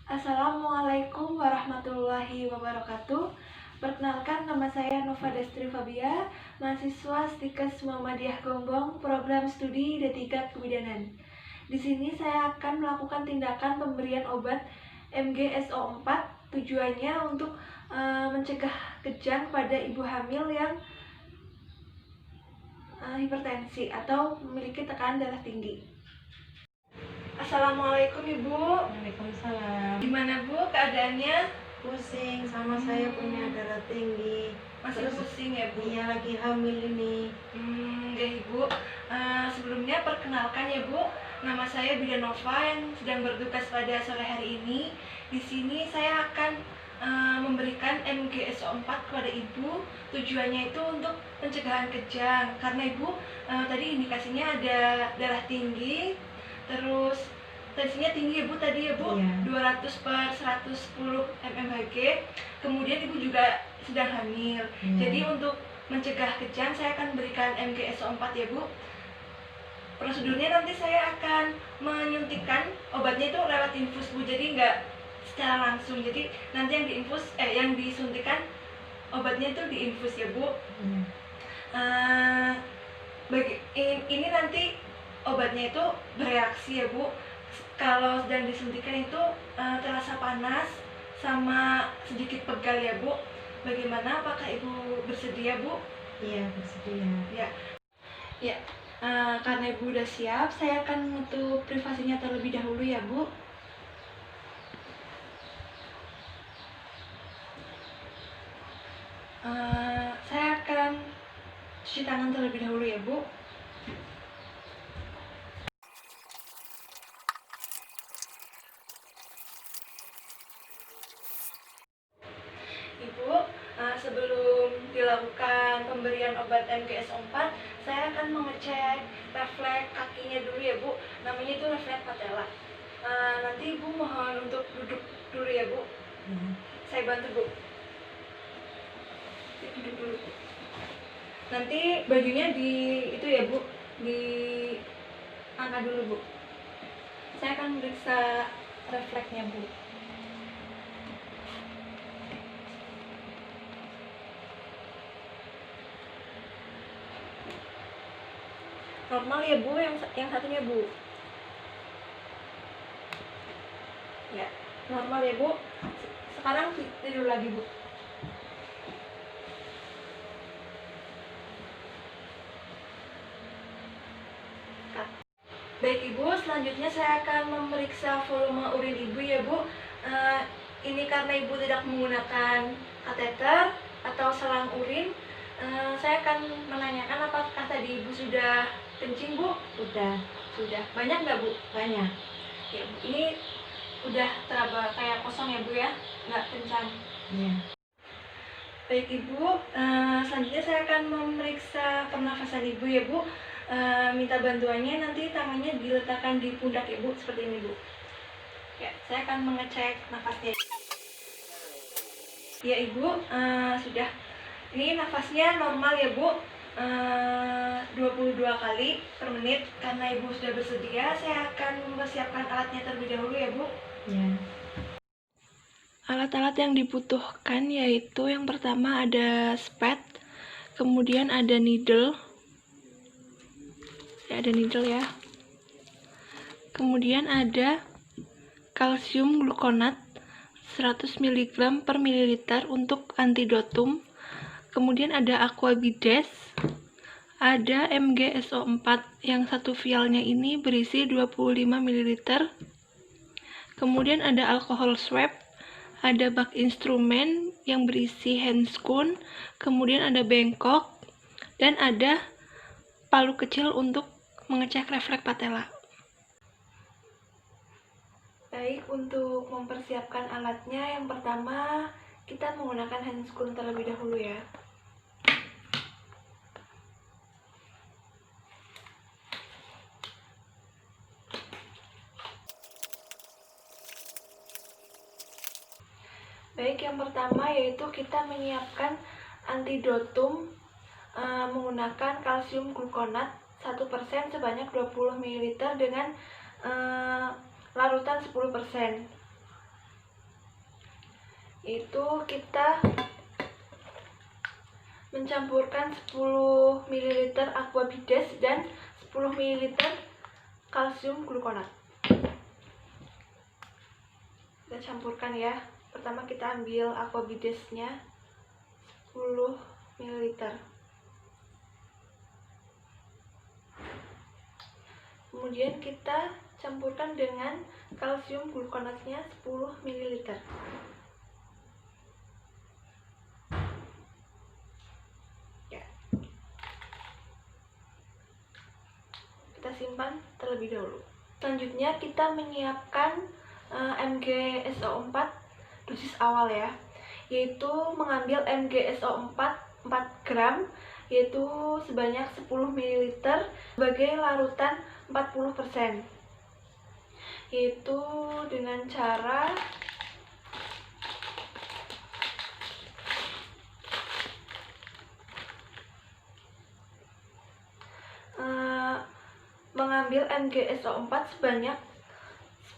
Assalamualaikum warahmatullahi wabarakatuh. Perkenalkan, nama saya Nova Destri Fabia, mahasiswa Stikes Muhammadiyah Gombong, program studi D3 Kebidanan. Di sini saya akan melakukan tindakan pemberian obat MGSO4. Tujuannya untuk mencegah kejang pada ibu hamil yang hipertensi atau memiliki tekanan darah tinggi. Assalamualaikum Ibu. Waalaikumsalam. Gimana Bu keadaannya? Pusing sama saya punya darah tinggi. Masih pusing ya Bu? Iya, lagi hamil ini. Ya Ibu. Sebelumnya perkenalkan ya Bu, nama saya Bidanova yang sedang bertugas pada sore hari ini. Di sini saya akan memberikan MGSO4 kepada Ibu. Tujuannya itu untuk pencegahan kejang, karena Ibu tadi indikasinya ada darah tinggi, terus tensinya tinggi ya Bu tadi ya Bu, Iya. 200/110 mmHg. Kemudian Ibu juga sedang hamil. Jadi untuk mencegah kejang saya akan berikan MGSO4 ya Bu. Prosedurnya nanti saya akan menyuntikkan obatnya itu lewat infus Bu, jadi nggak secara langsung. Jadi nanti yang disuntikan obatnya itu diinfus ya Bu. Ini nanti obatnya itu bereaksi ya Bu. Kalau sedang disuntikan itu terasa panas sama sedikit pegal ya Bu. Bagaimana, apakah Ibu bersedia Bu? Iya, bersedia. Ya. Karena Ibu udah siap, saya akan menutup privasinya terlebih dahulu ya Bu. Saya akan cuci tangan terlebih dahulu ya Bu. Ibu, sebelum dilakukan pemberian obat MGSO4, saya akan mengecek refleks kakinya dulu ya Bu. Namanya itu refleks patella. Nanti Ibu mohon untuk duduk dulu ya Bu. Saya bantu Bu. Duduk dulu. Nanti bajunya itu ya Bu, diangkat dulu Bu. Saya akan meriksa refleksnya Bu. Normal ya Bu, yang satunya Bu. Ya, normal ya Bu. Sekarang tidur lagi Bu. Baik Ibu, selanjutnya saya akan memeriksa volume urin Ibu ya Bu. Ini karena Ibu tidak menggunakan kateter atau selang urin, saya akan menanyakan apakah tadi Ibu sudah kencing Bu? Sudah. Banyak nggak Bu? Banyak. Ya Bu, ini udah teraba kayak kosong ya Bu ya, nggak kencang. Iya. Baik Ibu, selanjutnya saya akan memeriksa pernafasan Ibu ya Bu. Minta bantuannya, nanti tangannya diletakkan di pundak Ibu seperti ini Bu. Ya, saya akan mengecek nafasnya. Ya Ibu, sudah. Ini nafasnya normal ya Bu, 22 kali per menit. Karena Ibu sudah bersedia, saya akan mempersiapkan alatnya terlebih dahulu ya Bu. Ya. Alat-alat yang dibutuhkan yaitu yang pertama ada spet, kemudian ada needle. Ya, ada needle ya. Kemudian ada kalsium glukonat 100 mg per mililiter untuk antidotum. Kemudian ada aquabides, ada MGSO4 yang satu vialnya ini berisi 25 ml. Kemudian ada alkohol swab, ada bak instrumen yang berisi handscoon, kemudian ada bengkok, dan ada palu kecil untuk mengecek refleks patella. Baik, untuk mempersiapkan alatnya, yang pertama kita menggunakan handscoon terlebih dahulu ya. Baik, yang pertama yaitu kita menyiapkan antidotum menggunakan kalsium glukonat 1% sebanyak 20 ml dengan larutan 10%. Itu kita mencampurkan 10 ml aquabides dan 10 ml kalsium glukonat. Kita campurkan ya. Pertama kita ambil aquabidesnya 10 ml. Kemudian kita campurkan dengan kalsium glukonatnya 10 ml. Ya. Kita simpan terlebih dahulu. Selanjutnya kita menyiapkan MgSO4 dosis awal ya, yaitu mengambil MgSO4 4 gram, yaitu sebanyak 10 ml sebagai larutan 40%, yaitu dengan cara mengambil MgSO4 sebanyak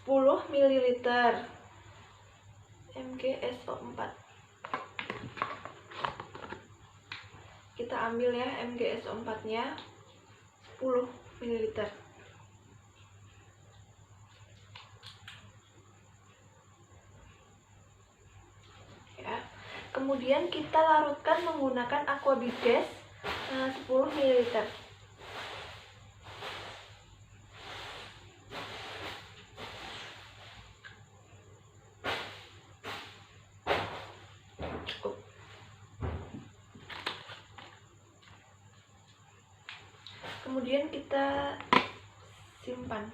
10 ml. MgSO4 kita ambil ya, MgSO4 nya 10 ml. Ya. Kemudian kita larutkan menggunakan aquabides 10 ml. Kemudian kita simpan.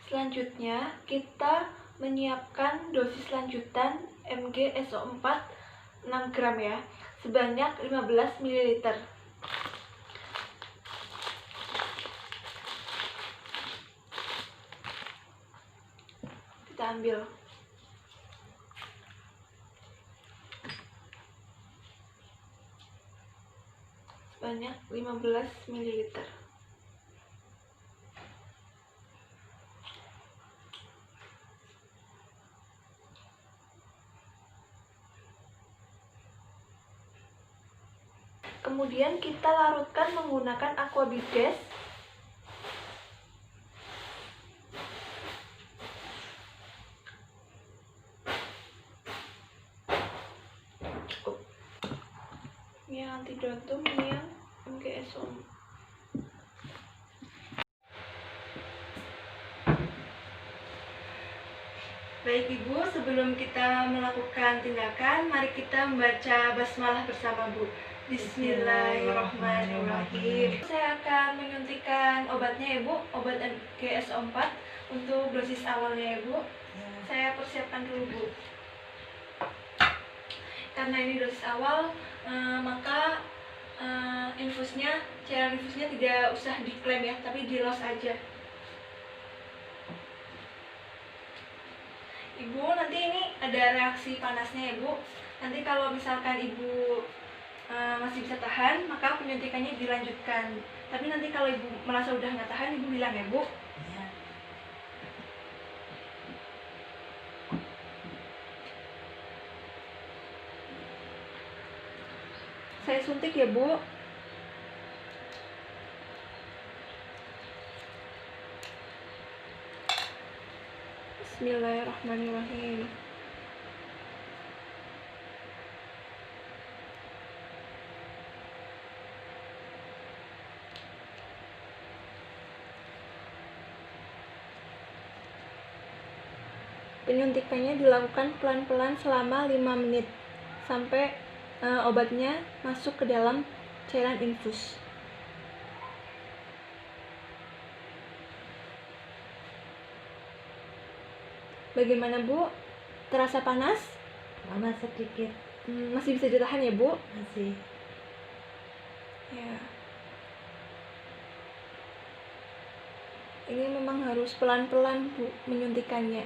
Selanjutnya kita menyiapkan dosis lanjutan MgSO4 6 gram ya, sebanyak 15 ml. Kita ambil. Sebanyak 15 ml. Kemudian kita larutkan menggunakan aquabides yang antidotum yang MgSO. Baik Ibu, sebelum kita melakukan tindakan, mari kita membaca basmalah bersama Bu. Bismillahirrahmanirrahim. Saya akan menyuntikkan obatnya ya Bu, obat MgSO4 untuk dosis awalnya ya Bu. Saya persiapkan dulu Bu. Karena ini dosis awal, maka cairan infusnya tidak usah diklaim ya, tapi di los aja. Ibu, nanti ini ada reaksi panasnya ya Bu. Nanti kalau misalkan Ibu masih bisa tahan, maka penyuntikannya dilanjutkan. Tapi nanti kalau Ibu merasa udah nggak tahan, Ibu bilang ya Bu. Ya. Saya suntik ya Bu. Bismillahirrahmanirrahim. Penyuntikannya dilakukan pelan-pelan selama 5 menit sampai obatnya masuk ke dalam cairan infus. Bagaimana Bu? Terasa panas? Panas sedikit. Masih bisa ditahan ya Bu? Masih. Ya. Ini memang harus pelan-pelan Bu menyuntikannya.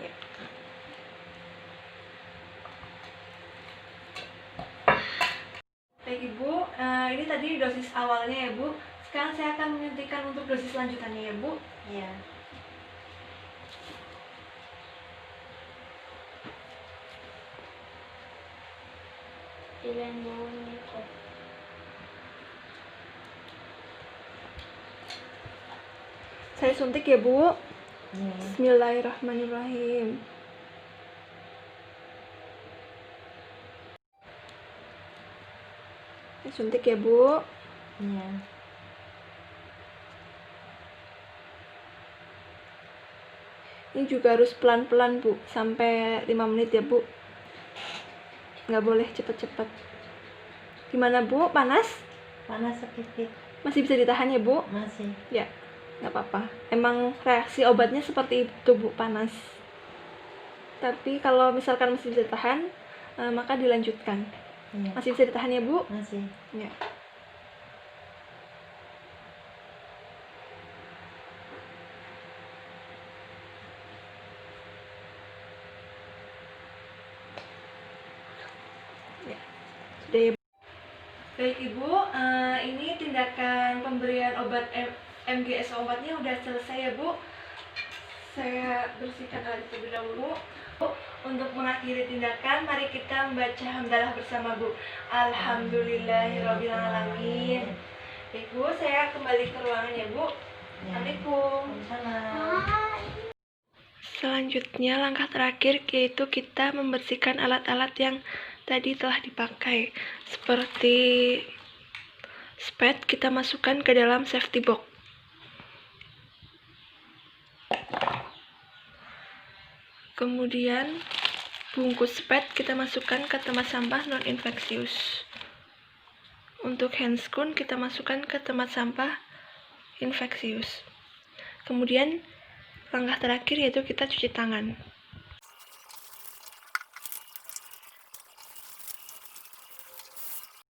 Ya. ini tadi dosis awalnya ya Bu. Sekarang saya akan menyuntikkan untuk dosis lanjutannya ya Bu. Iya. Saya suntik ya Bu. Iya. Bismillahirrahmanirrahim. Saya suntik ya Bu. Iya. Ini juga harus pelan-pelan Bu, sampai 5 menit ya Bu. Nggak boleh cepet-cepet. Gimana Bu, panas? Panas sedikit. Masih bisa ditahan ya Bu? Masih. Ya, nggak apa-apa. Emang reaksi obatnya seperti itu Bu, panas. Tapi kalau misalkan masih bisa ditahan, maka dilanjutkan. Iya. Masih bisa ditahan ya Bu? Masih. Ya. Ya, sudah ya Bu. Baik Ibu, ini tindakan pemberian obat MGS obatnya udah selesai ya Bu. Saya bersihkan alat terlebih dahulu. Untuk mengakhiri tindakan, mari kita membaca hamdalah bersama Bu. Alhamdulillahirrabbilalamin. Baik Bu, saya kembali ke ruangan ya Bu. Assalamualaikum. Selanjutnya langkah terakhir yaitu kita membersihkan alat-alat yang tadi telah dipakai. Seperti spet kita masukkan ke dalam safety box. Kemudian bungkus spet kita masukkan ke tempat sampah non-infeksius. Untuk handscoon kita masukkan ke tempat sampah infeksius. Kemudian langkah terakhir yaitu kita cuci tangan.